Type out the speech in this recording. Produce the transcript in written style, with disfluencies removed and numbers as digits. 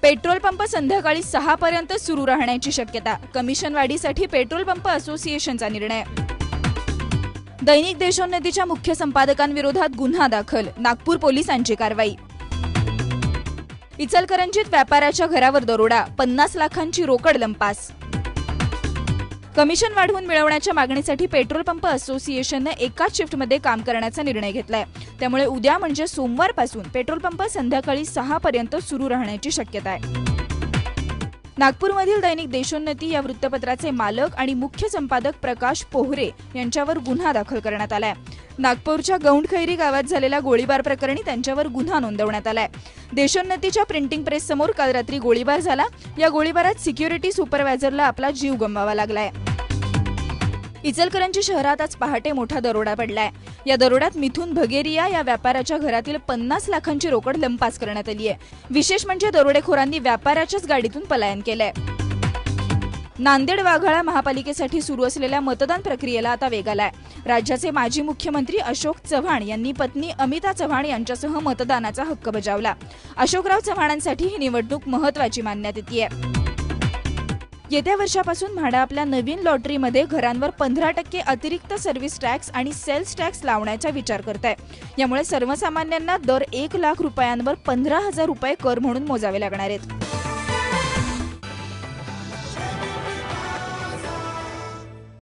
Petrol pump संध्याकाळी 6 पर्यंत सुरू राहण्याची शक्यता। कमिशन वाढीसाठी पेट्रोल पंप असोसिएशनचा निर्णय। दैनिक देशोन्नतीच्या मुख्य संपादकांविरोधात गुन्हा दाखल, नागपूर पोलिसांची कारवाई। इचलकरंजीत व्यापाऱ्याच्या घरावर दरोडा, 50 लाखांची रोकड लंपास। कमिशन वाढवून मिळवण्याच्या मागणीसाठी पेट्रोल पंप असोसिएशनने एकाच शिफ्टमध्ये काम करण्याचा निर्णय घेतलाय। त्यामुळे उद्या म्हणजे सोमवारपासून पेट्रोल पंप संध्याकाळी 6 पर्यंत सुरू राहण्याची शक्यता आहे। नागपूरमधील दैनिक देशोन्नती या वृत्तपत्राचे मालक आणि मुख्य संपादक प्रकाश पोहरे यांच्यावर गुन्हा दाखल करण्यात आलाय। नागपूरच्या गौंडखैरी गावात झालेल्या गोळीबार प्रकरणी त्यांच्यावर गुन्हा नोंदवण्यात आलाय। देशोन्नतीच्या प्रिंटिंग प्रेस समोर काल रात्री गोळीबार झाला। या गोळीबारात सिक्युरिटी सुपरवायझरला आपला जीव गमवावा लागलाय। इचलकरंजी शहरात आज पहाटे मोठा दरोडा पडलाय। या दरोड्यात मिथुन भगेरिया या व्यापाऱ्याच्या घरातील 50 लाखांची रोकड लंपास करण्यात आली आहे। विशेष म्हणजे दरोडेखोरांनी व्यापाऱ्याच्याच गाडीतून पलायन केलंय। नांदेड वाघाळा महापालिकेसाठी सुरू असलेल्या मतदान प्रक्रियेला आता वेग आलाय। राज्याचे माजी मुख्यमंत्री अशोक चव्हाण यांनी पत्नी अमिता चव्हाण यांच्यासह मतदानाचा हक्क बजावला। अशोकराव चव्हाणांसाठी ही निवडणूक महत्त्वाची मानण्यात येते। येत्या वर्षापासून म्हाडा आपल्या नवीन लॉटरीमध्ये घरांवर 15% अतिरिक्त सर्व्हिस टॅक्स आणि सेल्स टॅक्स लावण्याचा विचार करत आहे। यामुळे सर्वसामान्यांना दर 1 लाख रुपयांवर 15,000 रुपये कर म्हणून मोजावे लागणार आहेत।